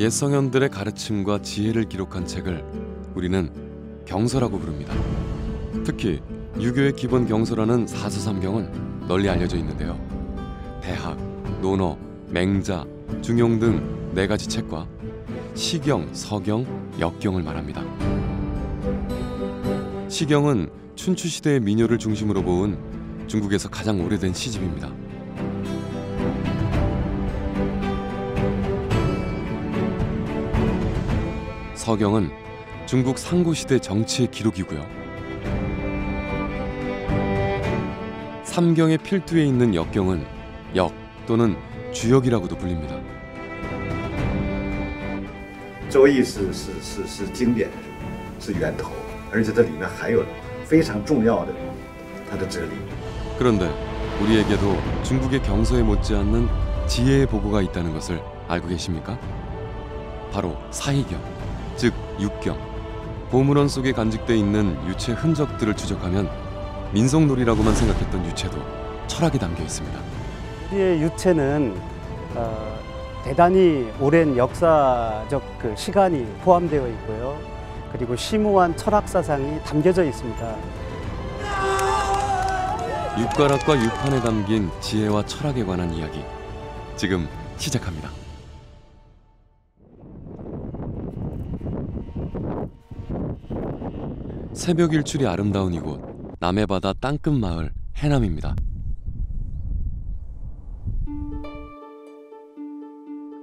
옛 성현들의 가르침과 지혜를 기록한 책을 우리는 경서라고 부릅니다. 특히 유교의 기본 경서라는 사서삼경은 널리 알려져 있는데요. 대학, 논어, 맹자, 중용 등 4가지 책과 시경, 서경, 역경을 말합니다. 시경은 춘추시대의 민요를 중심으로 모은 중국에서 가장 오래된 시집입니다. 서경은 중국 상고시대 정치의 기록이고요. 삼경의 필두에 있는 역경은 역 또는 주역이라고도 불립니다. 周易是经典，是源头，而且这里面还有非常重要的它的哲理。 그런데 우리에게도 중국의 경서에 못지않는 지혜의 보고가 있다는 것을 알고 계십니까? 바로 사이경, 즉 육경. 보물원 속에 간직돼 있는 유체 흔적들을 추적하면 민속놀이라고만 생각했던 유체도 철학이 담겨 있습니다. 우리의 유체는 대단히 오랜 역사적 시간이 포함되어 있고요. 그리고 심오한 철학 사상이 담겨져 있습니다. 육가락과 육판에 담긴 지혜와 철학에 관한 이야기, 지금 시작합니다. 새벽 일출이 아름다운 이곳, 남해바다 땅끝 마을 해남입니다.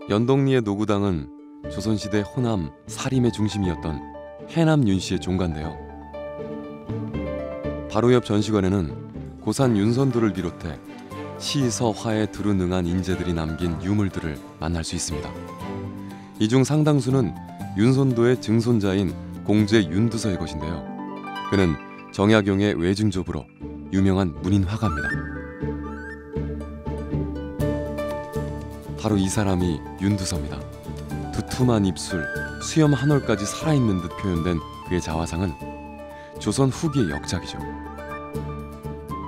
연동리의 노구당은 조선시대 호남, 사림의 중심이었던 해남 윤씨의 종가인데요. 바로 옆 전시관에는 고산 윤선도를 비롯해 시, 서, 화에 두루 능한 인재들이 남긴 유물들을 만날 수 있습니다. 이 중 상당수는 윤선도의 증손자인 공제 윤두서의 것인데요. 그는 정약용의 외증조부로 유명한 문인 화가입니다. 바로 이 사람이 윤두서입니다. 두툼한 입술, 수염 한 올까지 살아있는 듯 표현된 그의 자화상은 조선 후기의 역작이죠.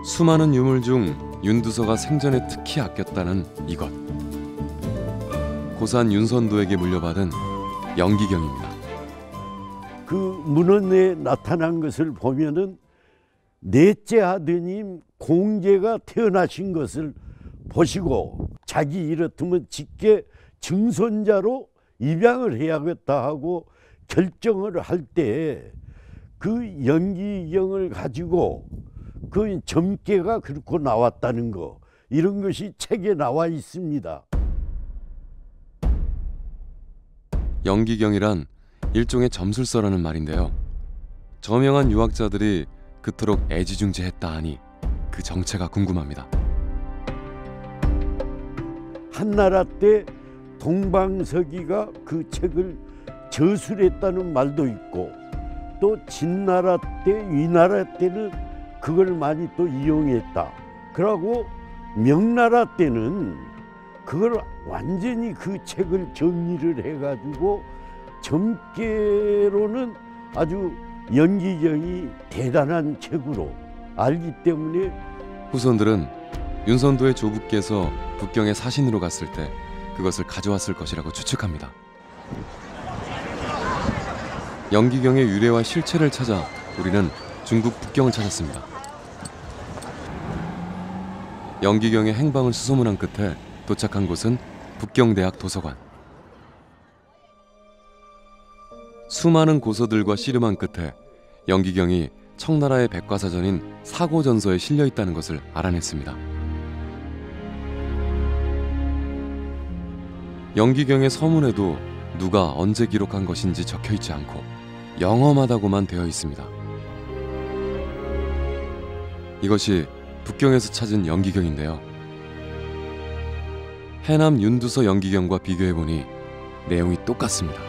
수많은 유물 중 윤두서가 생전에 특히 아꼈다는 이것. 고산 윤선도에게 물려받은 연기경입니다. 그 문헌에 나타난 것을 보면은 넷째 아드님 공제가 태어나신 것을 보시고 자기 이렇다면 직계 증손자로 입양을 해야겠다 하고 결정을 할 때 그 연기경을 가지고 그 점괘가 그렇게 나왔다는 거, 이런 것이 책에 나와 있습니다. 연기경이란 일종의 점술서라는 말인데요. 저명한 유학자들이 그토록 애지중지했다 하니 그 정체가 궁금합니다. 한나라 때 동방서기가 그 책을 저술했다는 말도 있고, 또 진나라 때, 위나라 때는 그걸 많이 또 이용했다. 그러고 명나라 때는 그걸 완전히 그 책을 정리를 해가지고 점괘로는 아주 연기경이 대단한 책으로 알기 때문에 후손들은 윤선도의 조부께서 북경에 사신으로 갔을 때 그것을 가져왔을 것이라고 추측합니다. 연기경의 유래와 실체를 찾아 우리는 중국 북경을 찾았습니다. 연기경의 행방을 수소문한 끝에 도착한 곳은 북경대학 도서관. 수많은 고서들과 씨름한 끝에 연기경이 청나라의 백과사전인 사고전서에 실려 있다는 것을 알아냈습니다. 연기경의 서문에도 누가 언제 기록한 것인지 적혀 있지 않고 영험하다고만 되어 있습니다. 이것이 북경에서 찾은 연기경인데요. 해남 윤두서 연기경과 비교해보니 내용이 똑같습니다.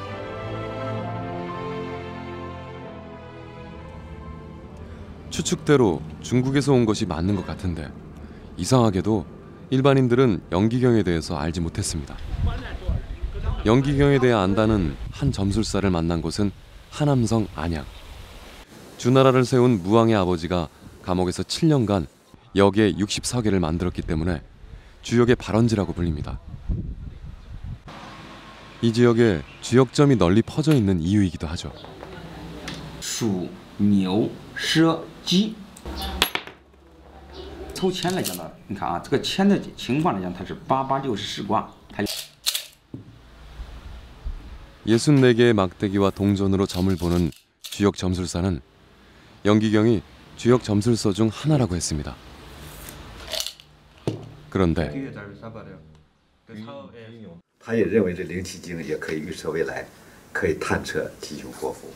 추측대로 중국에서 온 것이 맞는 것 같은데 이상하게도 일반인들은 연기경에 대해서 알지 못했습니다. 연기경에 대해 안다는 한 점술사를 만난 곳은 하남성 안양. 주나라를 세운 무왕의 아버지가 감옥에서 7년간 역의 64개를 만들었기 때문에 주역의 발원지라고 불립니다. 이 지역에 쥐역점이 널리 퍼져 있는 이유이기도 하죠. 属牛、蛇、鸡。抽签来讲呢，你看啊，这个签的情况来讲，它是8864卦，它 64개의 막대기와 동전으로 점을 보는 쥐역 점술사는 연기경이 쥐역 점술서 중 하나라고 했습니다. 그런데 他也认为这灵气经也可以预测未来，可以探测吉凶祸福，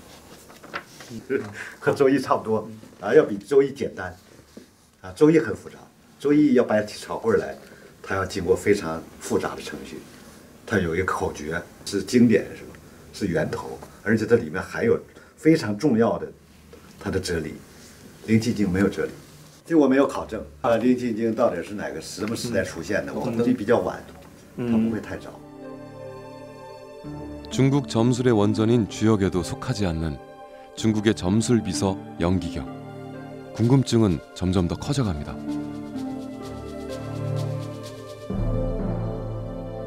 和周易差不多啊，要比周易简单啊。周易很复杂，周易要摆起草棍来，它要经过非常复杂的程序，它有一个口诀是经典是吧？是源头，而且这里面还有非常重要的它的哲理。灵气经没有哲理，这我没有考证啊。灵气经到底是哪个什么时代出现的？我估计比较晚，它不会太早。 중국 점술의 원전인 쥐역에도 속하지 않는 중국의 점술 비서 연기경. 궁금증은 점점 더 커져갑니다.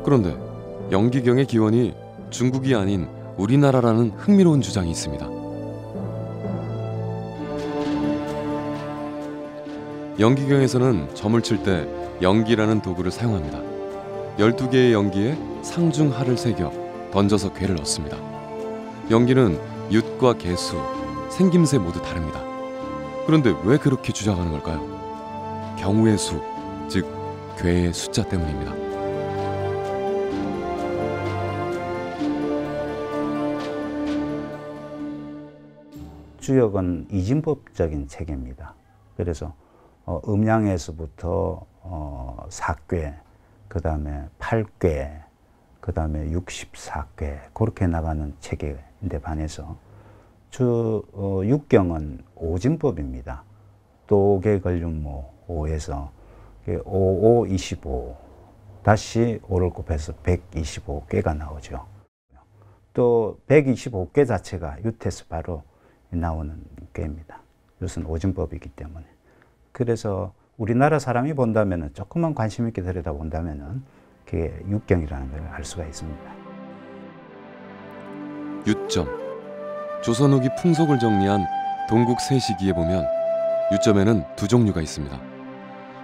그런데 연기경의 기원이 중국이 아닌 우리나라라는 흥미로운 주장이 있습니다. 연기경에서는 점을 칠 때 연기라는 도구를 사용합니다. 12개의 연기에 상중하를 새겨 던져서 괴를 얻습니다. 연기는 윷과 개수, 생김새 모두 다릅니다. 그런데 왜 그렇게 주장하는 걸까요? 경우의 수, 즉 괴의 숫자 때문입니다. 주역은 이진법적인 체계입니다. 그래서 음양에서부터 사괴, 그 다음에 8괴, 그 다음에 64괴 그렇게 나가는 체계인데 반해서 육경은 오진법입니다. 도계 걸륜모 5에서 55, 25 다시 5를 곱해서 125괴가 나오죠. 또 125괴 자체가 윷에서 바로 나오는 꾀입니다. 윷은 오진법이기 때문에. 그래서 우리나라 사람이 본다면 조금만 관심 있게 들여다본다면 그게 육경이라는 걸 알 수가 있습니다. 윷점. 조선 후기 풍속을 정리한 동국 세시기에 보면 윷점에는 두 종류가 있습니다.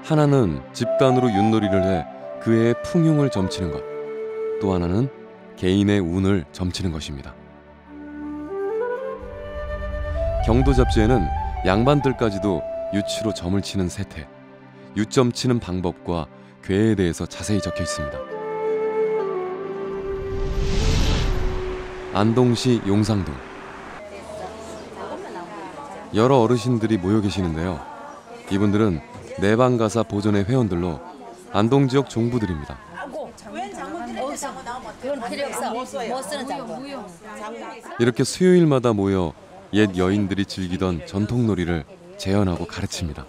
하나는 집단으로 윷놀이를 해 그 해의 풍흉을 점치는 것. 또 하나는 개인의 운을 점치는 것입니다. 경도 잡지에는 양반들까지도 윷치로 점을 치는 세태, 윷점 치는 방법과 괴에 대해서 자세히 적혀 있습니다. 안동시 용상동. 여러 어르신들이 모여 계시는데요. 이분들은 내방가사 보존회 회원들로 안동 지역 종부들입니다. 이렇게 수요일마다 모여 옛 여인들이 즐기던 전통놀이를 재현하고 가르칩니다.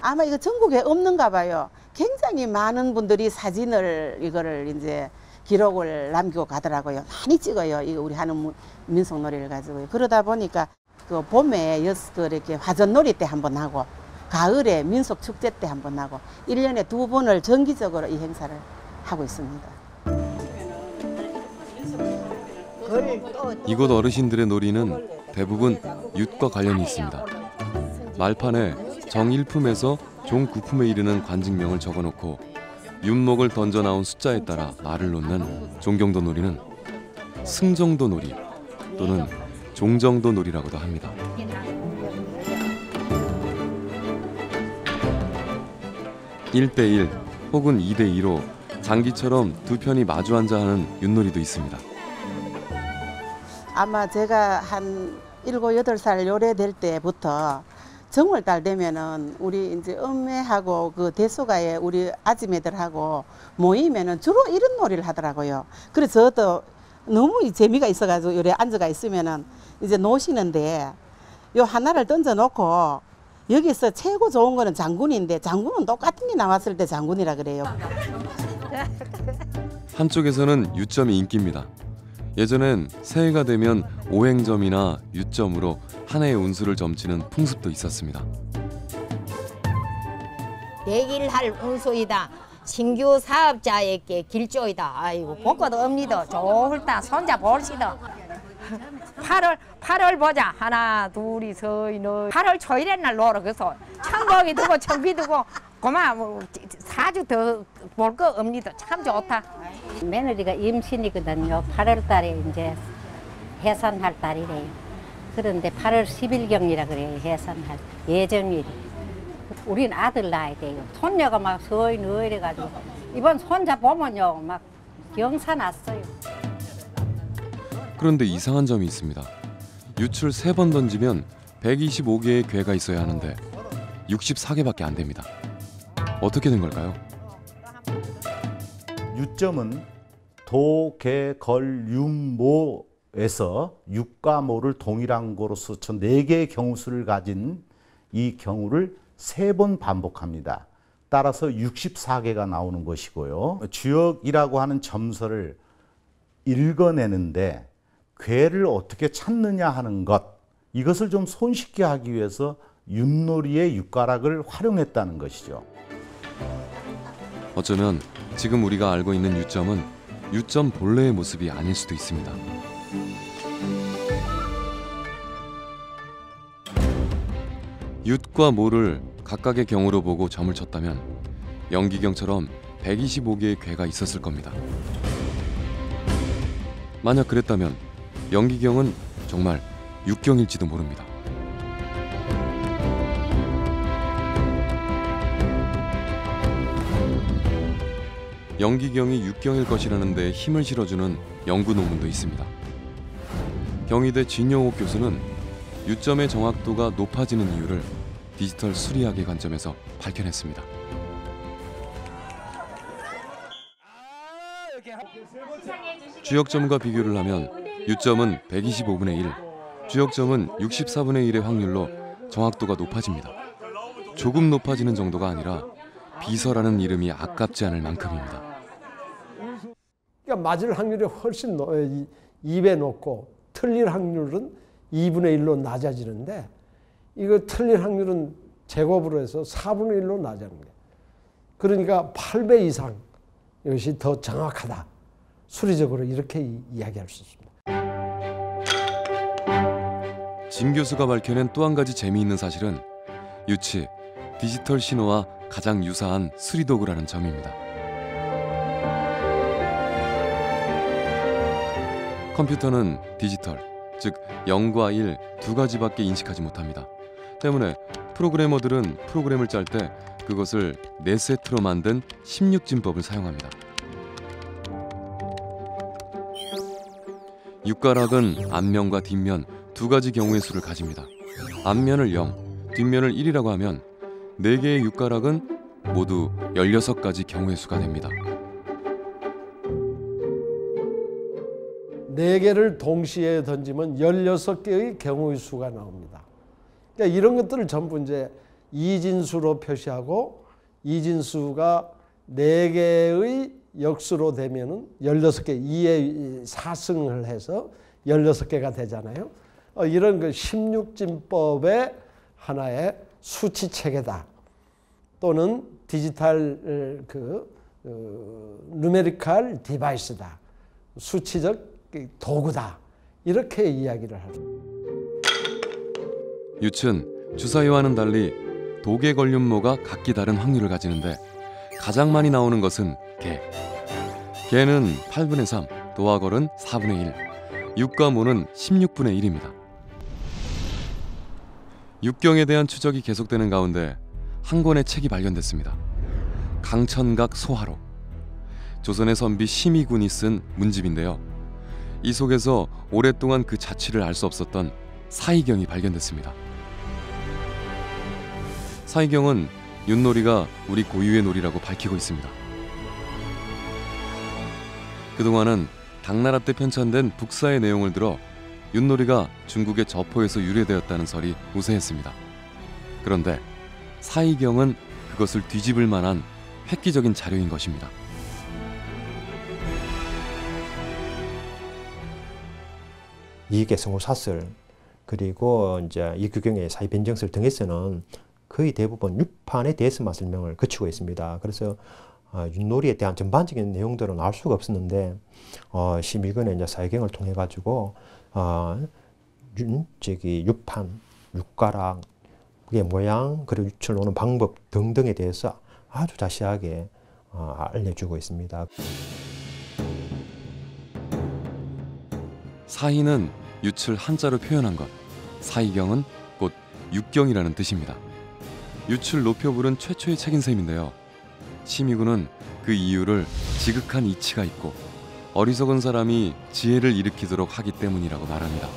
아마 이거 전국에 없는가 봐요. 굉장히 많은 분들이 사진을 이거를 이제 기록을 남기고 가더라고요. 많이 찍어요. 이거 우리 하는 민속놀이를 가지고요. 그러다 보니까 그 봄에 이렇게 화전놀이 때 한 번 하고 가을에 민속축제 때 한 번 하고 1년에 2번을 정기적으로 이 행사를 하고 있습니다. 이곳 어르신들의 놀이는 대부분 윷과 관련이 있습니다. 말판에 정일품에서 종구품에 이르는 관직명을 적어놓고 윷목을 던져 나온 숫자에 따라 말을 놓는 종경도 놀이는 승정도 놀이 또는 종정도 놀이라고도 합니다. (1대1) 혹은 (2대2로) 장기처럼 두 편이 마주 앉아 하는 윷놀이도 있습니다. 아마 제가 한 7, 8살 요래 될 때부터 정월달 되면은 우리 이제 엄매하고 그 대소가에 우리 아지매들하고 모이면은 주로 이런 놀이를 하더라고요. 그래서 저도 너무 재미가 있어가지고 요래 앉아가 있으면은 이제 노시는데 요 하나를 던져놓고 여기서 최고 좋은 거는 장군인데 장군은 똑같은 게 나왔을 때 장군이라 그래요. 한쪽에서는 윷점이 인기입니다. 예전엔 새해가 되면 오행점이나 윷점으로 한 해의 운수를 점치는 풍습도 있었습니다. 내길 할 운수이다. 신규 사업자에게 길조이다. 아이고 복고도 없니다. 좋을다. 손자 볼시다. 8월 보자. 하나 둘이 서이 너 8월 초일에 날 놀아. 그래서 천복이 두고 청비 두고 고마 뭐 4주 더 볼 거 없니다. 참 좋다. 며느리가 임신이거든요. 8월 달에 이제 해산할 달이래요. 그런데 8월 10일경이라 그래요. 해산할 예정일이. 우린 아들 낳아야 돼요. 손녀가 막 서이 너 이래가지고 이번 손자 보면요 막 경사 났어요. 그런데 이상한 점이 있습니다. 유출 3번 던지면 125개의 괴가 있어야 하는데 64개밖에 안 됩니다. 어떻게 된 걸까요? 유점은 도, 개, 걸, 윰, 모에서 육과 모를 동일한 거로 스쳐 4개의 경우수를 가진 이 경우를 3번 반복합니다. 따라서 64개가 나오는 것이고요. 주역이라고 하는 점서를 읽어내는데 괴를 어떻게 찾느냐 하는 것, 이것을 좀 손쉽게 하기 위해서 윰놀이의 육가락을 활용했다는 것이죠. 어쩌면 지금 우리가 알고 있는 유점은 유점 본래의 모습이 아닐 수도 있습니다. 윷과 모를 각각의 경우로 보고 점을 쳤다면 영기경처럼 125개의 괴가 있었을 겁니다. 만약 그랬다면 영기경은 정말 육경일지도 모릅니다. 영기경이 육경일 것이라는 데 힘을 실어주는 연구 논문도 있습니다. 경희대 진영옥 교수는 유점의 정확도가 높아지는 이유를 디지털 수리학의 관점에서 밝혀냈습니다. 주역점과 비교를 하면 유점은 125분의 1, 주역점은 64분의 1의 확률로 정확도가 높아집니다. 조금 높아지는 정도가 아니라 비서라는 이름이 아깝지 않을 만큼입니다. 그러니까 맞을 확률이 훨씬 2배 높고 틀릴 확률은 2분의 1로 낮아지는데 이거 틀릴 확률은 제곱으로 해서 4분의 1로 낮아지는 거예요. 그러니까 8배 이상 이것이 더 정확하다. 수리적으로 이렇게 이야기할 수 있습니다. 진 교수가 밝혀낸 또 한 가지 재미있는 사실은 유치, 디지털 신호와 가장 유사한 수리도구라는 점입니다. 컴퓨터는 디지털, 즉 0과 1 두 가지밖에 인식하지 못합니다. 때문에 프로그래머들은 프로그램을 짤 때 그것을 4세트로 만든 16진법을 사용합니다. 육가락은 앞면과 뒷면 두 가지 경우의 수를 가집니다. 앞면을 0, 뒷면을 1이라고 하면 4개의 육가락은 모두 16가지 경우의 수가 됩니다. 4개를 동시에 던지면 16개의 경우의 수가 나옵니다. 그러니까 이런 것들을 전부 이제 이진수로 표시하고 이진수가 4개의 역수로 되면은 16개, 2의 4승을 해서 16개가 되잖아요. 이런 그 16진법의 하나의 수치 체계다. 또는 디지털 누메리컬 디바이스다. 수치적 도구다. 이렇게 이야기를 하죠. 유치는 주사위와는 달리 독에 걸린 모가 각기 다른 확률을 가지는데 가장 많이 나오는 것은 개. 개는 8분의 3, 도와 걸은 4분의 1, 육과 모는 16분의 1입니다. 육경에 대한 추적이 계속되는 가운데 한 권의 책이 발견됐습니다. 강천각 소하록. 조선의 선비 심의군이 쓴 문집인데요. 이 속에서 오랫동안 그 자취를 알 수 없었던 사이경이 발견됐습니다. 사이경은 윰놀이가 우리 고유의 놀이라고 밝히고 있습니다. 그동안은 당나라 때 편찬된 북사의 내용을 들어 윰놀이가 중국의 저포에서 유래되었다는 설이 우세했습니다. 그런데 사이경은 그것을 뒤집을 만한 획기적인 자료인 것입니다. 이계성호 사설 그리고 이제 이규경의 사회변정설 등에서는 거의 대부분 육판의 대스마 설명을 거치고 있습니다. 그래서 윷놀이에 대한 전반적인 내용들은 알 수가 없었는데 심의근의 이제 사회경을 통해 가지고 육판, 육가락, 그게 모양, 그리고 유출 노는 방법 등등에 대해서 아주 자세하게 알려주고 있습니다. 사희는 유출 한자로 표현한 것, 사희경은 곧 육경이라는 뜻입니다. 유출 높여 부른 최초의 책인셈인데요. 심의군은 그 이유를 지극한 이치가 있고 어리석은 사람이 지혜를 일으키도록 하기 때문이라고 말합니다.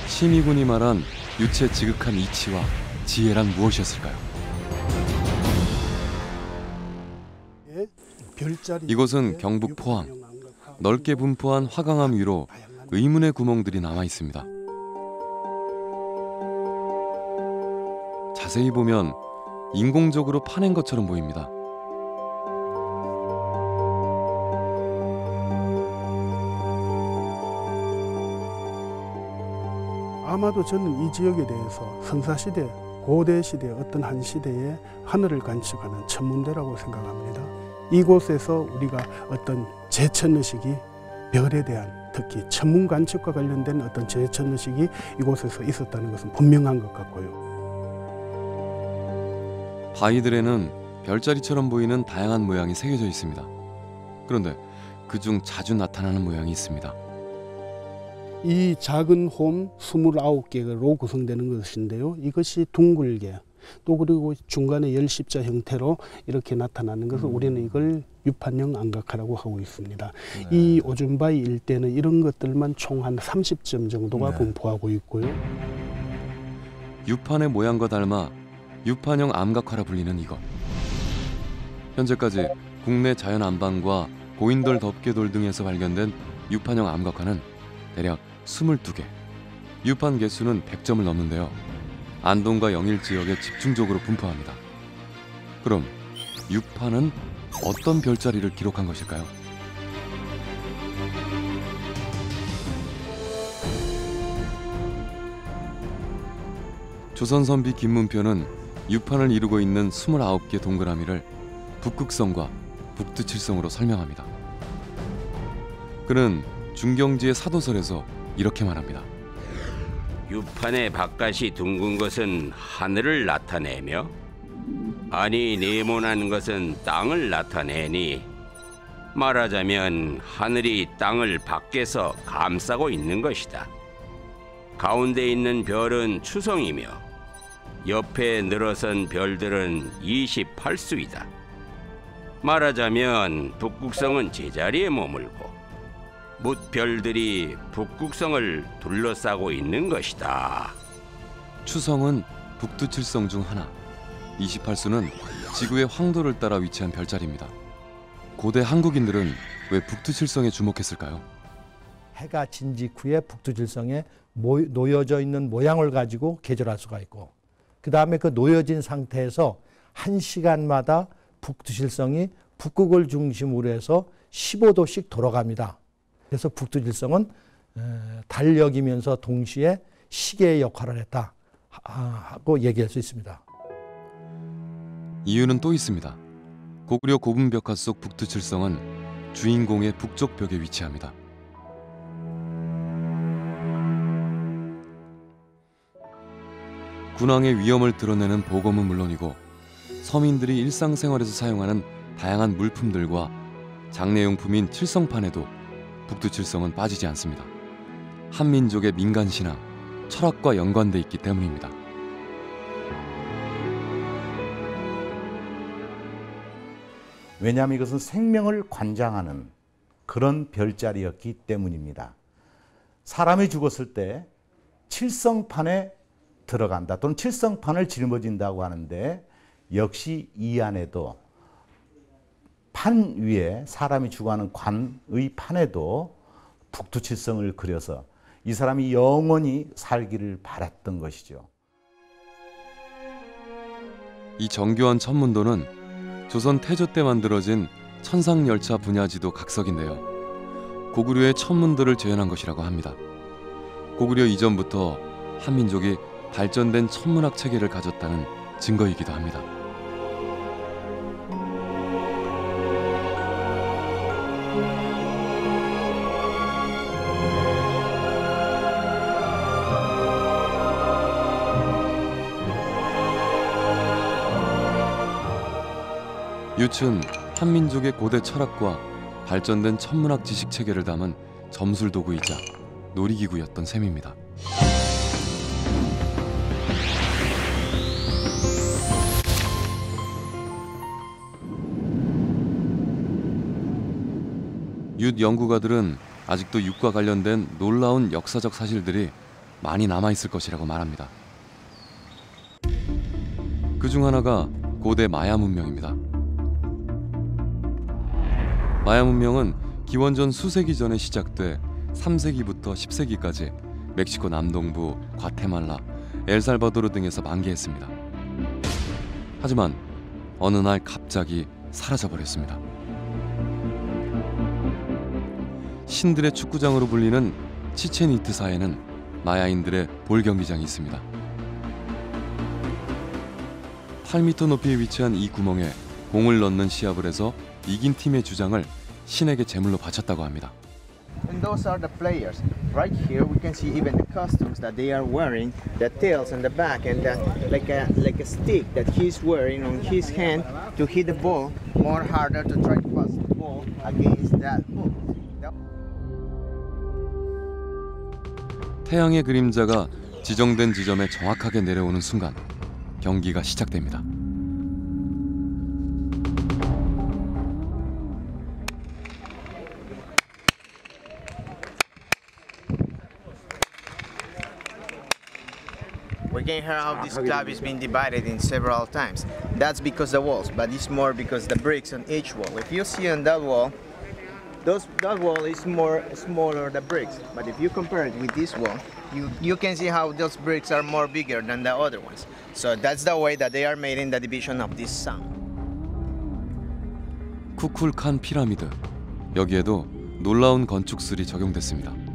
심의군이 말한 유체 지극한 이치와 지혜란 무엇이었을까요? 이곳은 경북 포항. 넓게 분포한 화강암 위로 의문의 구멍들이 남아 있습니다. 자세히 보면 인공적으로 파낸 것처럼 보입니다. 아마도 저는 이 지역에 대해서 선사시대, 고대시대 어떤 한 시대의 하늘을 관측하는 천문대라고 생각합니다. 이곳에서 우리가 어떤 제천의식이 별에 대한, 특히 천문 관측과 관련된 어떤 제천의식이 이곳에서 있었다는 것은 분명한 것 같고요. 바위들에는 별자리처럼 보이는 다양한 모양이 새겨져 있습니다. 그런데 그중 자주 나타나는 모양이 있습니다. 이 작은 홈 29개로 구성되는 것인데요. 이것이 둥글게, 또 그리고 중간에 열십자 형태로 이렇게 나타나는 것을 우리는 이걸 유판형 암각화라고 하고 있습니다. 네. 이 오줌바위 일대는 이런 것들만 총 한 30점 정도가 네. 분포하고 있고요. 유판의 모양과 닮아 유판형 암각화라 불리는 이것. 현재까지 국내 자연안방과 고인돌 덮개돌 등에서 발견된 유판형 암각화는 대략 22개. 유판 개수는 100점을 넘는데요. 안동과 영일 지역에 집중적으로 분포합니다. 그럼 유판은 어떤 별자리를 기록한 것일까요? 조선선비 김문표는 유판을 이루고 있는 29개 동그라미를 북극성과 북두칠성으로 설명합니다. 그는 중경지의 사도설에서 이렇게 말합니다. 유판의 바깥이 둥근 것은 하늘을 나타내며 안이 네모난 것은 땅을 나타내니 말하자면 하늘이 땅을 밖에서 감싸고 있는 것이다. 가운데 있는 별은 추성이며 옆에 늘어선 별들은 28수이다. 말하자면 북극성은 제자리에 머물고 뭇별들이 북극성을 둘러싸고 있는 것이다. 추성은 북두칠성 중 하나, 28수는 지구의 황도를 따라 위치한 별자리입니다. 고대 한국인들은 왜 북두칠성에 주목했을까요? 해가 진 직후에 북두칠성에 놓여져 있는 모양을 가지고 계절할 수가 있고, 그 다음에 그 놓여진 상태에서 1시간마다 북두칠성이 북극을 중심으로 해서 15도씩 돌아갑니다. 그래서 북두칠성은 달력이면서 동시에 시계의 역할을 했다 하고 얘기할 수 있습니다. 이유는 또 있습니다. 고구려 고분벽화 속 북두칠성은 주인공의 북쪽 벽에 위치합니다. 군왕의 위엄을 드러내는 보검은 물론이고 서민들이 일상생활에서 사용하는 다양한 물품들과 장례용품인 칠성판에도 북두칠성은 빠지지 않습니다. 한민족의 민간신앙, 철학과 연관돼 있기 때문입니다. 왜냐하면 이것은 생명을 관장하는 그런 별자리였기 때문입니다. 사람이 죽었을 때 칠성판에 들어간다 또는 칠성판을 짊어진다고 하는데, 역시 이 안에도 판 위에 사람이 죽어가는 관의 판에도 북두칠성을 그려서 이 사람이 영원히 살기를 바랐던 것이죠. 이 정교한 천문도는 조선 태조 때 만들어진 천상열차 분야지도 각석인데요. 고구려의 천문들을 재현한 것이라고 합니다. 고구려 이전부터 한민족이 발전된 천문학 체계를 가졌다는 증거이기도 합니다. 유춘 한민족의 고대 철학과 발전된 천문학 지식 체계를 담은 점술 도구이자 놀이기구였던 셈입니다. 윷 연구가들은 아직도 윷과 관련된 놀라운 역사적 사실들이 많이 남아있을 것이라고 말합니다. 그중 하나가 고대 마야 문명입니다. 마야 문명은 기원전 수세기 전에 시작돼 3세기부터 10세기까지 멕시코 남동부, 과테말라, 엘살바도르 등에서 만개했습니다. 하지만 어느 날 갑자기 사라져버렸습니다. 신들의 축구장으로 불리는 치첸이트사에는 마야인들의 볼 경기장이 있습니다. 8m 높이에 위치한 이 구멍에 공을 넣는 시합을 해서 이긴 팀의 주장을 신에게 제물로 바쳤다고 합니다. And those are the players. Right here we can see even the costumes that they are wearing, the tails and the back, and like a stick that he's wearing on his hand to hit the ball more harder to try to pass the ball against that hook. 태양의 그림자가 지정된 지점에 정확하게 내려오는 순간 경기가 시작됩니다. We can hear how this club is being divided in several times. That's because the walls, but it's more because the bricks on each wall. If you see on that wall, that wall is more smaller the bricks. But if you compare it with this wall, you can see how those bricks are more bigger than the other ones. So that's the way that they are made in the division of this sum. 쿠쿨칸 피라미드. 여기에도 놀라운 건축술이 적용됐습니다.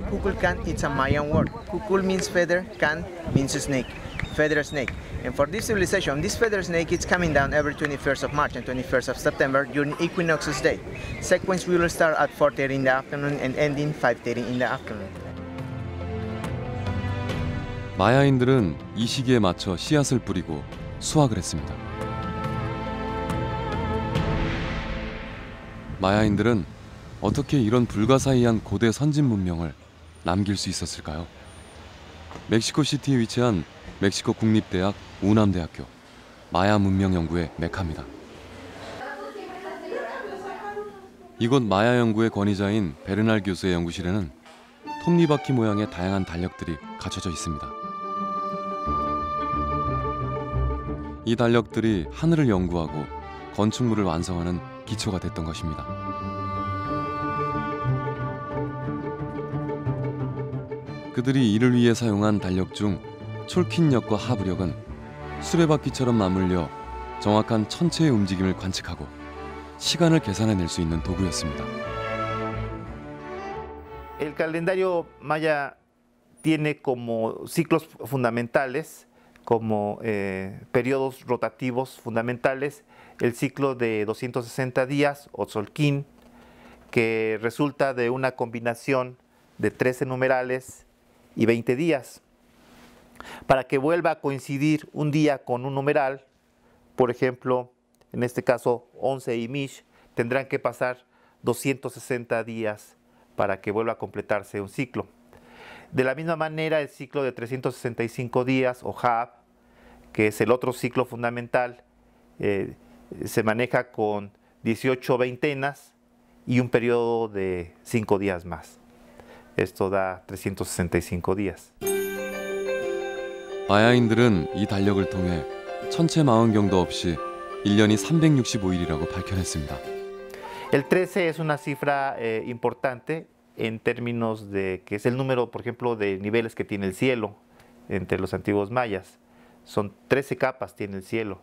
Kukulkan, it's a Mayan word. Kukul means feather, kan means snake, feather snake. And for this civilization, this feather snake is coming down every 21st of March and 21st of September during equinox's day. Sequence will start at 4:30 in the afternoon and ending 5:30 in the afternoon. 마야인들은 이 시기에 맞춰 씨앗을 뿌리고 수확을 했습니다. 마야인들은 어떻게 이런 불가사의한 고대 선진 문명을 남길 수 있었을까요? 멕시코시티에 위치한 멕시코 국립대학 우남대학교 마야 문명 연구의 메카입니다. 이곳 마야 연구의 권위자인 베르날 교수의 연구실에는 톱니바퀴 모양의 다양한 달력들이 갖춰져 있습니다. 이 달력들이 하늘을 연구하고 건축물을 완성하는 기초가 됐던 것입니다. 그들이 이를 위해 사용한 달력 중 촐킨력과 하브력은 수레바퀴처럼 맞물려 정확한 천체의 움직임을 관측하고 시간을 계산해낼 수 있는 도구였습니다. El calendario maya tiene como ciclos fundamentales, como periodos rotativos fundamentales, el ciclo de 260 días o Tzolk'in, que resulta de una combinación de 13 numerales y 20 días. Para que vuelva a coincidir un día con un numeral, por ejemplo, en este caso 11 y Mish, tendrán que pasar 260 días para que vuelva a completarse un ciclo. De la misma manera, el ciclo de 365 días o Hab, que es el otro ciclo fundamental, se maneja con 18 veintenas y un periodo de 5 días más. Esto da 365 días. 마야인들은 이 달력을 통해 천체 망원경도 없이 1년이 365일이라고 밝혀냈습니다. El 13 es una cifra importante en términos de que es el número, por ejemplo, de niveles que tiene el cielo entre los antiguos mayas. Son 13 capas tiene el cielo.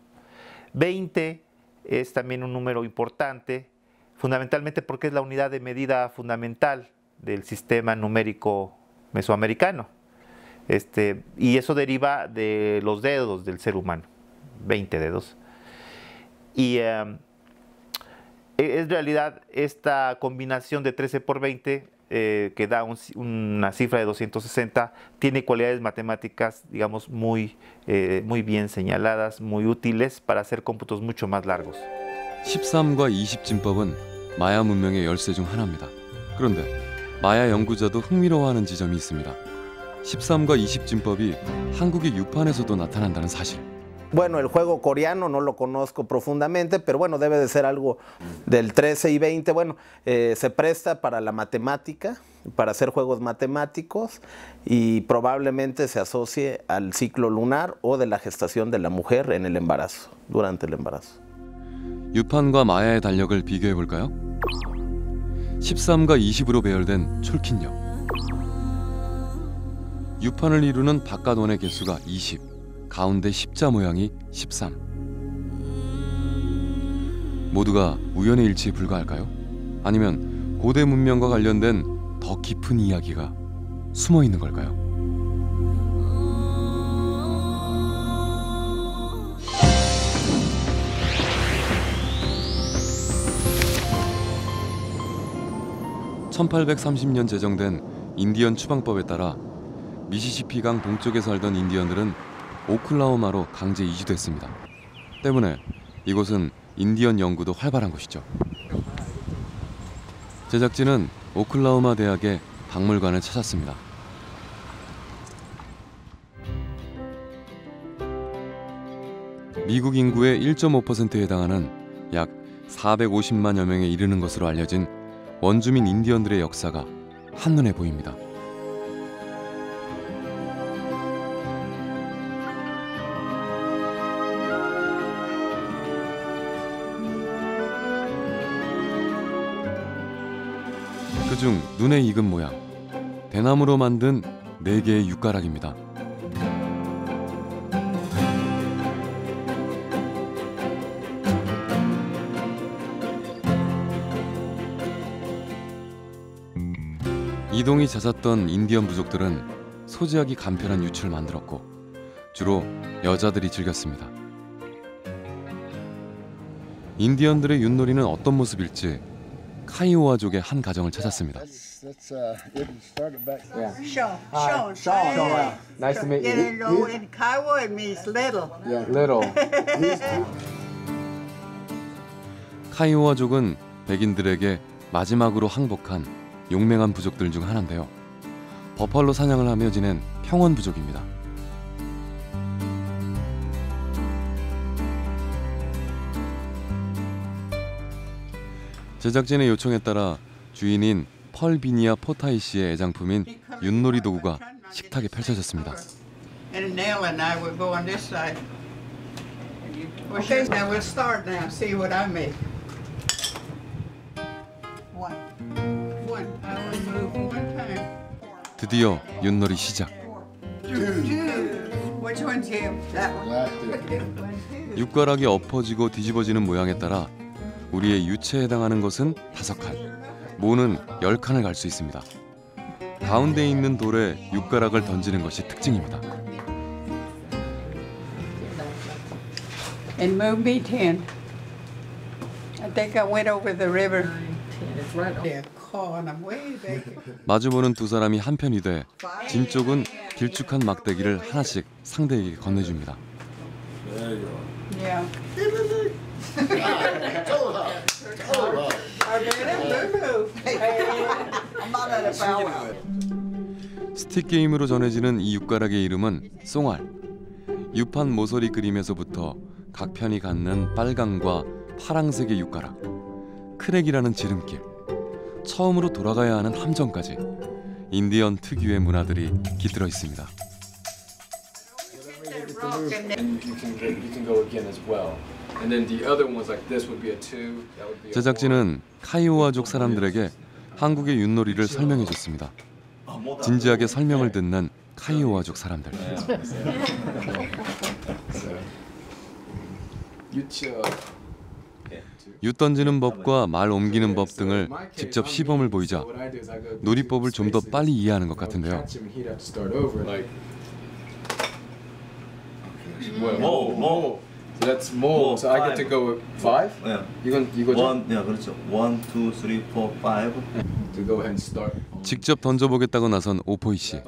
20 es también un número importante fundamentalmente porque es la unidad de medida fundamental del sistema numérico mesoamericano. Y eso deriva de los dedos del ser humano, 20 dedos. Y en realidad esta combinación de 13 por 20, que da una cifra de 260, tiene cualidades matemáticas, digamos, muy bien señaladas, muy útiles para hacer cómputos mucho más largos. 13과 20 진법은 마야 문명의 열쇠 중 하나입니다. 그런데 마야 연구자도 흥미로워하는 지점이 있습니다. 13과 20 진법이 한국의 유판에서도 나타난다는 사실. Bueno, el juego coreano no lo conozco profundamente, pero bueno, debe de ser algo del 13 y 20. Bueno, se presta para la matemática, para hacer juegos matemáticos y probablemente se asocie al ciclo lunar o de la gestación de la mujer en el embarazo, durante el embarazo. 유판과 마야의 달력을 비교해 볼까요? 13과 20으로 배열된 촐킨력. 유판을 이루는 바깥원의 개수가 20, 가운데 십자 모양이 13. 모두가 우연의 일치에 불과할까요? 아니면 고대 문명과 관련된 더 깊은 이야기가 숨어 있는 걸까요? (1830년) 제정된 인디언 추방법에 따라 미시시피강 동쪽에 살던 인디언들은 오클라호마로 강제 이주됐습니다. 때문에 이곳은 인디언 연구도 활발한 곳이죠. 제작진은 오클라호마 대학의 박물관을 찾았습니다. 미국 인구의 1.5%에 해당하는 약 450만여 명에 이르는 것으로 알려진 원주민 인디언들의 역사가 한눈에 보입니다. 그중 눈에 익은 모양, 대나무로 만든 4개의 육가락입니다. 이동이 잦았던 인디언 부족들은 소지하기 간편한 유치를 만들었고 주로 여자들이 즐겼습니다. 인디언들의 윷놀이는 어떤 모습일지 카이오와족의 한 가정을 찾았습니다. Nice to meet you. In Kiowa it means little. Little. 카이오와족은 백인들에게 마지막으로 항복한 용맹한 부족들 중 하나인데요. 버팔로 사냥을 하며 지낸 평원 부족입니다. 제작진의 요청에 따라 주인인 펄비니아 포타이 씨의 애장품인 윷놀이 도구가 식탁에 펼쳐졌습니다. And Nell and I will go on this side. Okay, now we'll start now. See what I make. One. I will move one time. 드디어 윷놀이 시작. Two. Which one's him? That one. 육가락이 엎어지고 뒤집어지는 모양에 따라 우리의 유체에 해당하는 것은 5칸, 모는 10칸을 갈 수 있습니다. 가운데 있는 돌에 육가락을 던지는 것이 특징입니다. And move me 10. I think I went over the river. 마주보는 두 사람이 한편이 돼 진 쪽은 길쭉한 막대기를 하나씩 상대에게 건네줍니다. Yeah. 스틱 게임으로 전해지는 이 육가락의 이름은 쏭알. 유판 모서리 그림에서부터 각 편이 갖는 빨강과 파랑색의 육가락, 크랙이라는 지름길, 처음으로 돌아가야 하는 함정까지 인디언 특유의 문화들이 깃들어 있습니다. 제작진은 카이오와족 사람들에게 한국의 윷놀이를 설명해 줬습니다. 진지하게 설명을 듣는 카이오와족 사람들. 윷 던지는 법과 말 옮기는 법 등을 직접 시범을 보이자 놀이법을 좀 더 빨리 이해하는 것 같은데요. 모. So that's more. So I get to go with 5. Yeah. 이거죠? 그렇죠. 1, 2, 3, 4, 5. To go ahead and start. 직접 던져보겠다고 나선 오포이 씨.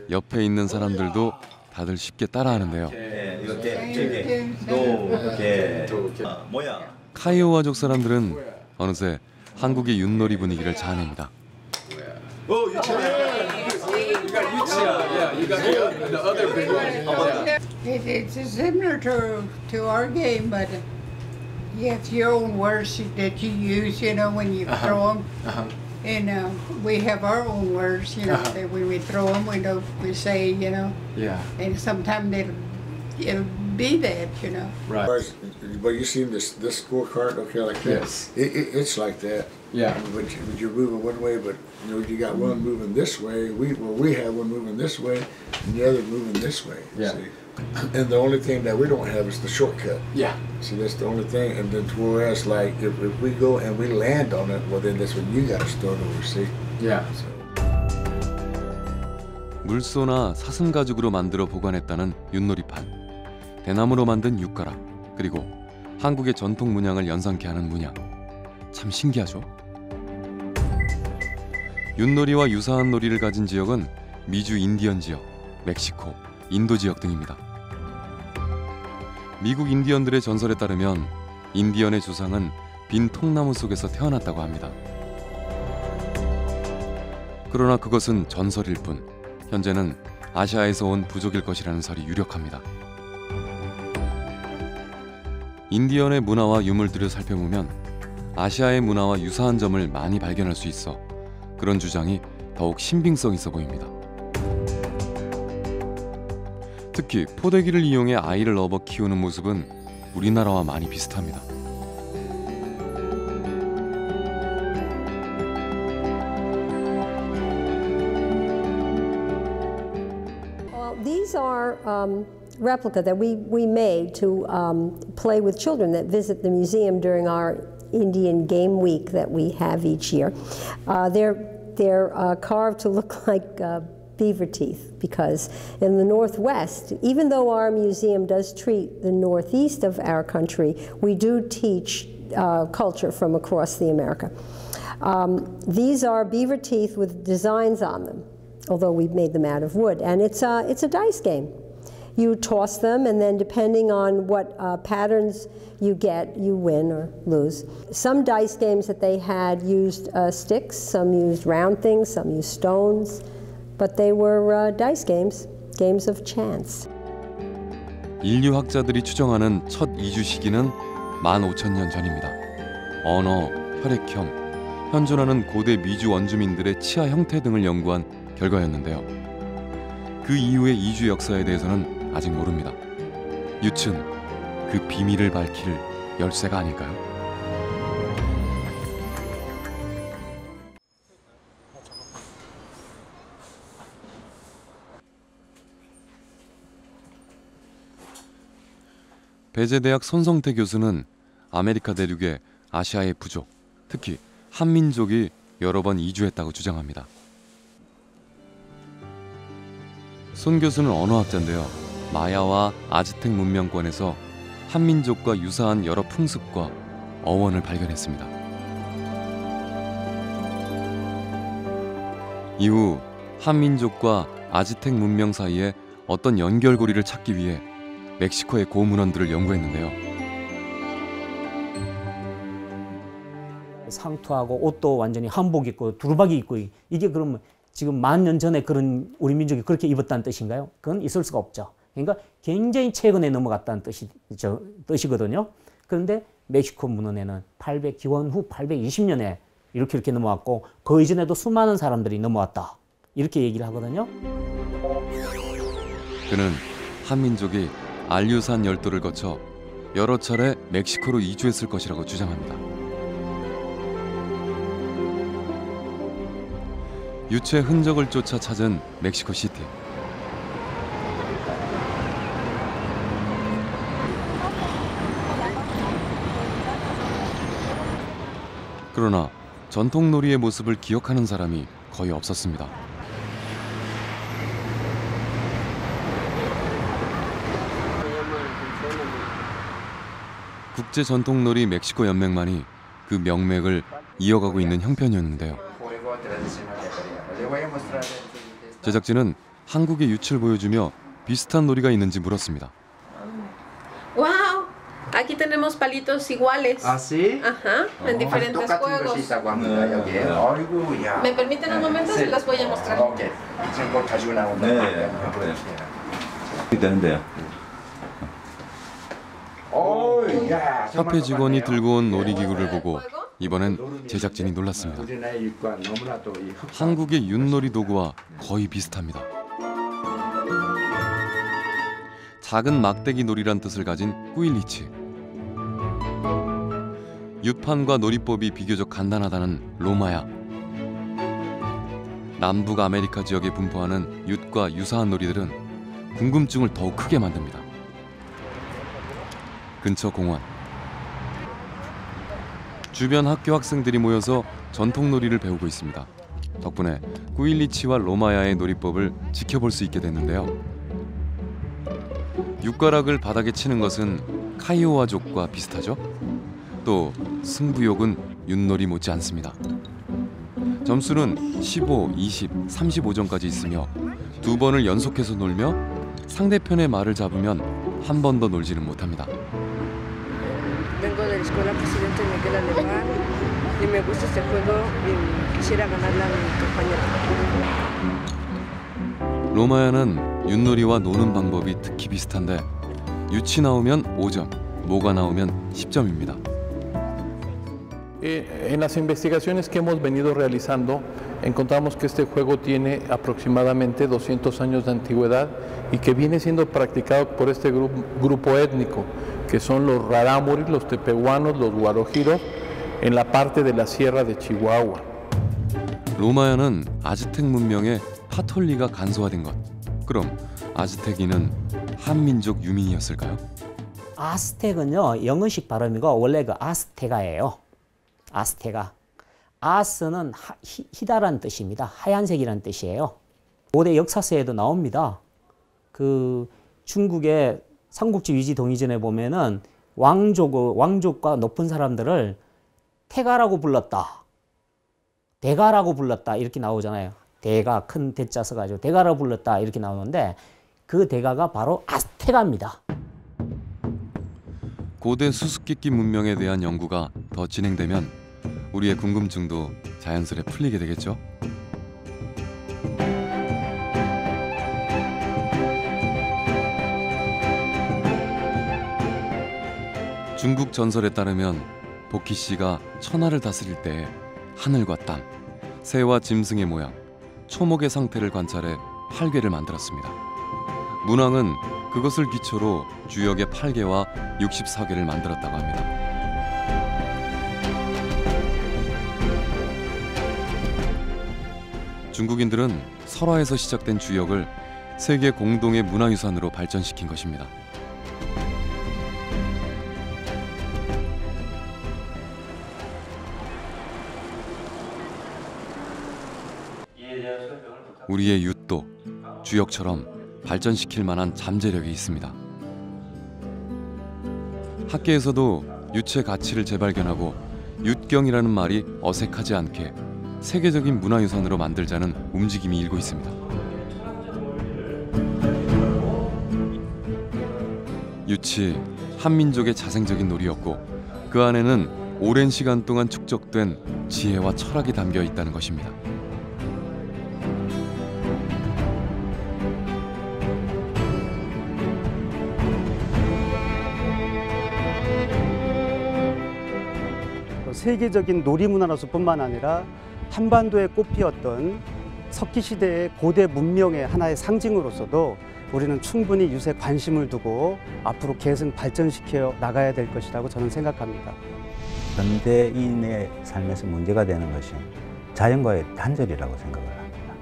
옆에 있는 사람들도 다들 쉽게 따라하는데요. 뭐야? 카이오와족 사람들은 어느새 한국의 윷놀이 분위기를 자아냅니다. Oh, you got Yuchia. Yeah, you got the other big one. It's similar to our game, but you have your own words that you use, you know, when you throw them. And we have our own words, you know, that when we throw them, we say, you know. Yeah. And sometimes it'll be that, you know. Right. But you see this scorecard, okay, like that. Yes. It's like that. Yeah. But you're moving one way, but you know you got one moving this way. We have one moving this way, and the other moving this way. Yeah. See? And the only thing that we don't have is the shortcut. Yeah. See, that's the only thing. And then whereas, like, if we go and we land on it, well, then that's when you got to start over. See. Yeah. 물소나 사슴 가죽으로 만들어 보관했다는 윷놀이판, 대나무로 만든 윷가락, 그리고 한국의 전통 문양을 연상케 하는 문양. 참 신기하죠? 윷놀이와 유사한 놀이를 가진 지역은 미주 인디언 지역, 멕시코, 인도 지역 등입니다. 미국 인디언들의 전설에 따르면 인디언의 조상은 빈 통나무 속에서 태어났다고 합니다. 그러나 그것은 전설일 뿐 현재는 아시아에서 온 부족일 것이라는 설이 유력합니다. 인디언의 문화와 유물들을 살펴보면 아시아의 문화와 유사한 점을 많이 발견할 수 있어 그런 주장이 더욱 신빙성 있어 보입니다. 특히 포대기를 이용해 아이를 업어 키우는 모습은 우리나라와 많이 비슷합니다. These are replica that we made to play with children that visit the museum during our Indian Game Week that we have each year. They're carved to look like beaver teeth because in the Northwest, even though our museum does treat the Northeast of our country, we do teach culture from across the America. These are beaver teeth with designs on them, although we've made them out of wood, and it's a dice game. You toss them, and then depending on what patterns you get, you win or lose. Some dice games that they had used sticks, some used round things, some used stones, but they were dice games, games of chance. 인류학자들이 추정하는 첫 이주 시기는 15,000년 전입니다. 언어, 혈액형, 현존하는 고대 미주 원주민들의 치아 형태 등을 연구한 결과였는데요. 그 이후의 이주 역사에 대해서는 아직 모릅니다. 윷은 그 비밀을 밝힐 열쇠가 아닐까요? 배재대학 손성태 교수는 아메리카 대륙의 아시아의 부족, 특히 한민족이 여러 번 이주했다고 주장합니다. 손 교수는 언어학자인데요. 마야와 아즈텍 문명권에서 한민족과 유사한 여러 풍습과 어원을 발견했습니다. 이후 한민족과 아즈텍 문명 사이에 어떤 연결고리를 찾기 위해 멕시코의 고문헌들을 연구했는데요. 상투하고 옷도 완전히 한복 입고 두루박이 입고 이게 그러면 지금 10,000년 전에 그런 우리 민족이 그렇게 입었다는 뜻인가요? 그건 있을 수가 없죠. 그러니까 굉장히 최근에 넘어갔다는 뜻이거든요. 그런데 멕시코 문헌에는 기원 후 820년에 이렇게 넘어왔고 그 이전에도 수많은 사람들이 넘어왔다. 이렇게 얘기를 하거든요. 그는 한민족이 알류산 열도를 거쳐 여러 차례 멕시코로 이주했을 것이라고 주장합니다. 유체 흔적을 쫓아 찾은 멕시코 시티. 그러나 전통 놀이의 모습을 기억하는 사람이 거의 없었습니다. 국제 전통놀이 멕시코 연맹만이 그 명맥을 이어가고 있는 형편이었는데요. 제작진은 한국의 윷을 보여주며 비슷한 놀이가 있는지 물었습니다. Wow, aquí tenemos palitos iguales. ¿Ah, sí? Ajá, en diferentes juegos. ¿Me permiten un momento? Se las voy a mostrar. 되는데요. 협회 직원이 들고 온 놀이기구를 보고 이번엔 제작진이 놀랐습니다. 한국의 윷놀이 도구와 거의 비슷합니다. 작은 막대기 놀이란 뜻을 가진 꾸일리치. 윷판과 놀이법이 비교적 간단하다는 로마야. 남북 아메리카 지역에 분포하는 윷과 유사한 놀이들은 궁금증을 더욱 크게 만듭니다. 근처 공원. 주변 학교 학생들이 모여서 전통놀이를 배우고 있습니다. 덕분에 꾸일리치와 로마야의 놀이법을 지켜볼 수 있게 됐는데요. 윷가락을 바닥에 치는 것은 카이오와족과 비슷하죠? 또 승부욕은 윷놀이 못지 않습니다. 점수는 15, 20, 35점까지 있으며 2번을 연속해서 놀며 상대편의 말을 잡으면 한 번 더 놀지는 못합니다. Vengo de la escuela Presidente Miguel Alemán y me gusta este juego y quisiera ganarle a mi compañero. 로마야는 윷놀이와 노는 방법이 특히 비슷한데 윷이 나오면 5점, 모가 나오면 10점입니다. En las investigaciones que hemos venido realizando, encontramos que este juego tiene aproximadamente 200 años de antigüedad y que viene siendo practicado por este grupo étnico, que son los rarámuris, los tepehuanos, los guarojiros, en la parte de la sierra de Chihuahua. 로마야는 아즈텍 문명의 파톨리가 간소화된 것. 그럼 아즈텍인은 한민족 유민이었을까요? 아스텍은요, 영어식 발음이고 원래 그 아스테가예요. 아스테가. 아스는 희다란 뜻입니다. 하얀색이라는 뜻이에요. 고대 역사서에도 나옵니다. 그 중국의 삼국지 위지 동의전에 보면은 왕족과 높은 사람들을 태가라고 불렀다. 대가라고 불렀다. 이렇게 나오잖아요. 대가, 큰 대자 써가지고 대가라고 불렀다. 이렇게 나오는데 그 대가가 바로 아스테가입니다. 고대 수수께끼 문명에 대한 연구가 더 진행되면 우리의 궁금증도 자연스레 풀리게 되겠죠? 중국 전설에 따르면 복희 씨가 천하를 다스릴 때 하늘과 땅, 새와 짐승의 모양, 초목의 상태를 관찰해 8괴를 만들었습니다. 문왕은 그것을 기초로 주역의 8괴와 64괴를 만들었다고 합니다. 중국인들은 설화에서 시작된 주역을 세계 공동의 문화유산으로 발전시킨 것입니다. 우리의 윷도 주역처럼 발전시킬 만한 잠재력이 있습니다. 학계에서도 윷의 가치를 재발견하고 윷경이라는 말이 어색하지 않게 세계적인 문화유산으로 만들자는 움직임이 일고 있습니다. 윷이 한민족의 자생적인 놀이였고 그 안에는 오랜 시간 동안 축적된 지혜와 철학이 담겨 있다는 것입니다. 세계적인 놀이문화로서뿐만 아니라 한반도에 꽃피었던 석기시대의 고대 문명의 하나의 상징으로서도 우리는 충분히 윷에 관심을 두고 앞으로 계속 발전시켜 나가야 될 것이라고 저는 생각합니다. 현대인의 삶에서 문제가 되는 것이 자연과의 단절이라고 생각을 합니다.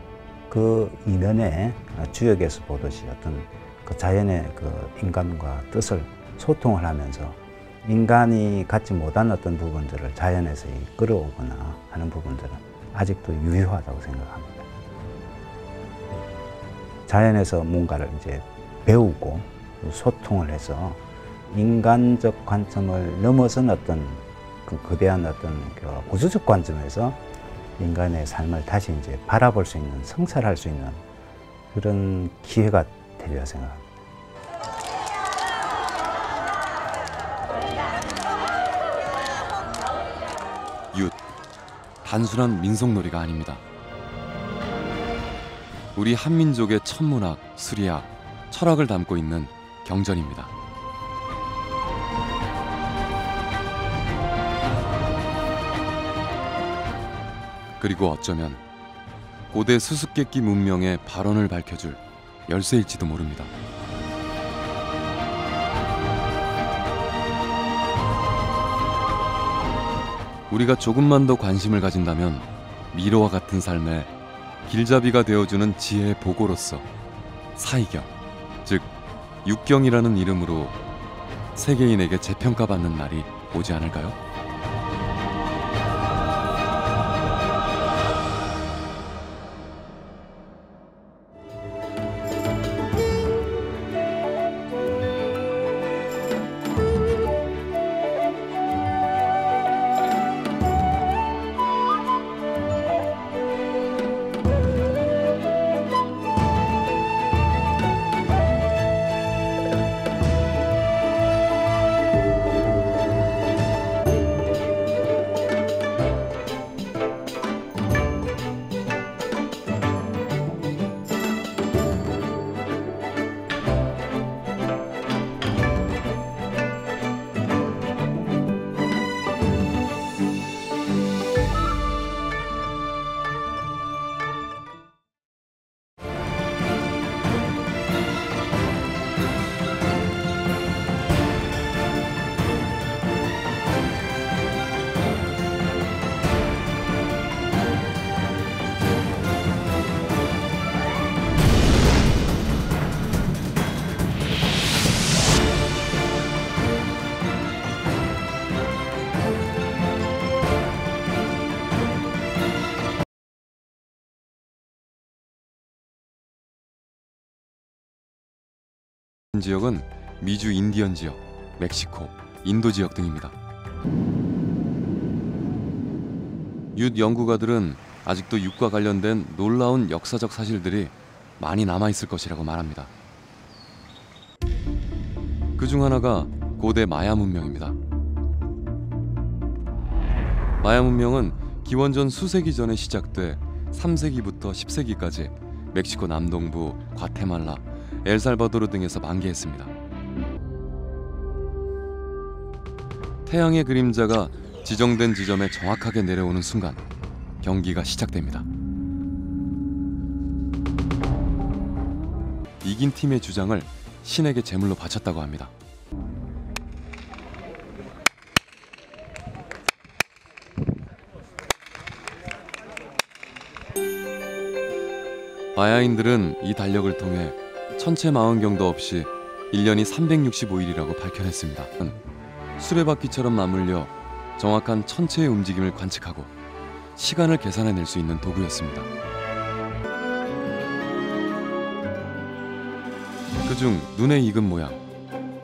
그 이면에 주역에서 보듯이 어떤 그 자연의 그 인간과 뜻을 소통을 하면서 인간이 갖지 못한 어떤 부분들을 자연에서 끌어오거나 하는 부분들은 아직도 유효하다고 생각합니다. 자연에서 뭔가를 이제 배우고 소통을 해서 인간적 관점을 넘어선 어떤 그 거대한 어떤 그 우주적 관점에서 인간의 삶을 다시 이제 바라볼 수 있는, 성찰할 수 있는 그런 기회가 되리라 생각합니다. 윷, 단순한 민속놀이가 아닙니다. 우리 한민족의 천문학, 수리학, 철학을 담고 있는 경전입니다. 그리고 어쩌면 고대 수수께끼 문명의 발원을 밝혀줄 열쇠일지도 모릅니다. 우리가 조금만 더 관심을 가진다면 미로와 같은 삶의 길잡이가 되어주는 지혜의 보고로서 사이경, 즉 육경이라는 이름으로 세계인에게 재평가받는 날이 오지 않을까요? 지역은 미주 인디언 지역, 멕시코, 인도 지역 등입니다. 윷 연구가들은 아직도 윷과 관련된 놀라운 역사적 사실들이 많이 남아있을 것이라고 말합니다. 그중 하나가 고대 마야 문명입니다. 마야 문명은 기원전 수세기 전에 시작돼 3세기부터 10세기까지 멕시코 남동부, 과테말라, 엘살바도르 등에서 만개했습니다. 태양의 그림자가 지정된 지점에 정확하게 내려오는 순간 경기가 시작됩니다. 이긴 팀의 주장을 신에게 제물로 바쳤다고 합니다. 마야인들은 이 달력을 통해 천체 망원경도 없이 1년이 365일이라고 밝혀냈습니다. 수레바퀴처럼 맞물려 정확한 천체의 움직임을 관측하고 시간을 계산해낼 수 있는 도구였습니다. 그중 눈에 익은 모양,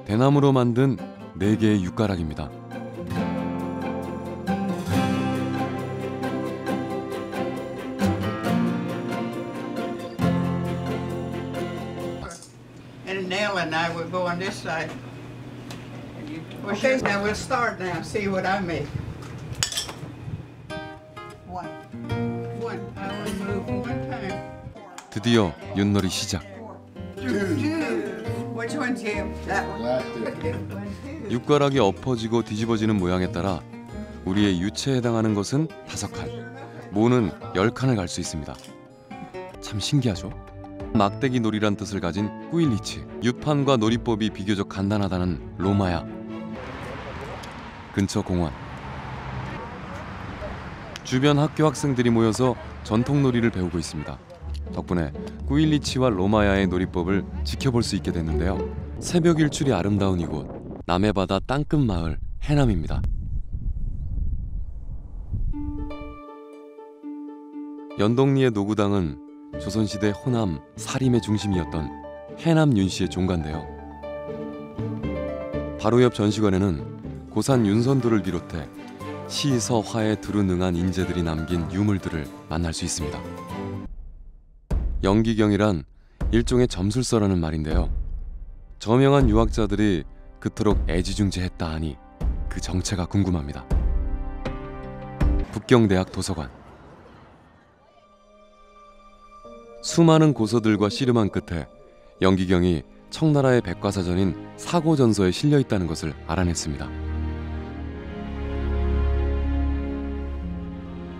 대나무로 만든 4개의 윷가락입니다. And I will go on this side. Okay, now we'll start now. See what I make. One. I will move one time. 드디어 윷놀이 시작. Two. Which one's him? That one. 윷가락이 엎어지고 뒤집어지는 모양에 따라 우리의 유체에 해당하는 것은 5칸, 모는 10칸을 갈 수 있습니다. 참 신기하죠? 막대기 놀이란 뜻을 가진 꾸일리치, 윷판과 놀이법이 비교적 간단하다는 로마야. 근처 공원. 주변 학교 학생들이 모여서 전통놀이를 배우고 있습니다. 덕분에 꾸일리치와 로마야의 놀이법을 지켜볼 수 있게 됐는데요. 새벽 일출이 아름다운 이곳, 남해바다 땅끝 마을 해남입니다. 연동리의 노구당은 조선시대 호남 사림의 중심이었던 해남 윤씨의 종가인데요. 바로 옆 전시관에는 고산 윤선도를 비롯해 시, 서, 화에 두루 능한 인재들이 남긴 유물들을 만날 수 있습니다. 영기경이란 일종의 점술서라는 말인데요. 저명한 유학자들이 그토록 애지중지했다 하니 그 정체가 궁금합니다. 북경대학 도서관. 수많은 고서들과 씨름한 끝에 영기경이 청나라의 백과사전인 사고전서에 실려 있다는 것을 알아냈습니다.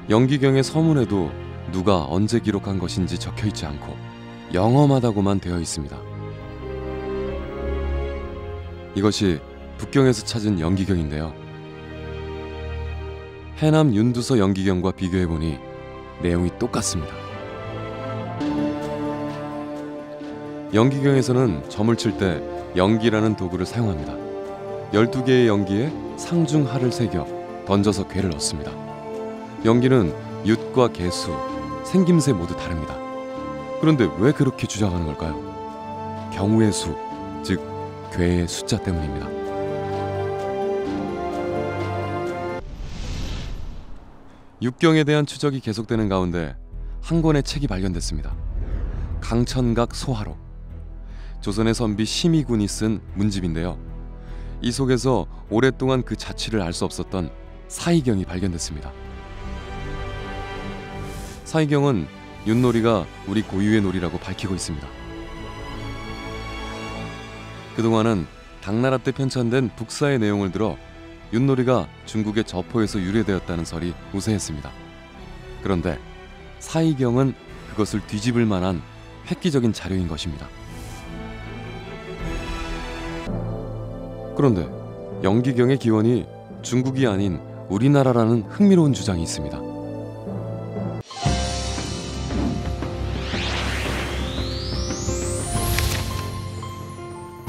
영기경의 서문에도 누가 언제 기록한 것인지 적혀 있지 않고 영험하다고만 되어 있습니다. 이것이 북경에서 찾은 영기경인데요. 해남 윤두서 영기경과 비교해보니 내용이 똑같습니다. 영기경에서는 점을 칠 때 영기라는 도구를 사용합니다. 12개의 영기에 상중하를 새겨 던져서 괴를 얻습니다. 영기는 윷과 개수, 생김새 모두 다릅니다. 그런데 왜 그렇게 주장하는 걸까요? 경우의 수, 즉 괴의 숫자 때문입니다. 육경에 대한 추적이 계속되는 가운데 한 권의 책이 발견됐습니다. 강천각 소화록. 조선의 선비 심의군이 쓴 문집인데요. 이 속에서 오랫동안 그 자취를 알 수 없었던 사이경이 발견됐습니다. 사이경은 윷놀이가 우리 고유의 놀이라고 밝히고 있습니다. 그동안은 당나라 때 편찬된 북사의 내용을 들어 윷놀이가 중국의 저포에서 유래되었다는 설이 우세했습니다. 그런데 사이경은 그것을 뒤집을 만한 획기적인 자료인 것입니다. 그런데 영기경의 기원이 중국이 아닌 우리나라라는 흥미로운 주장이 있습니다.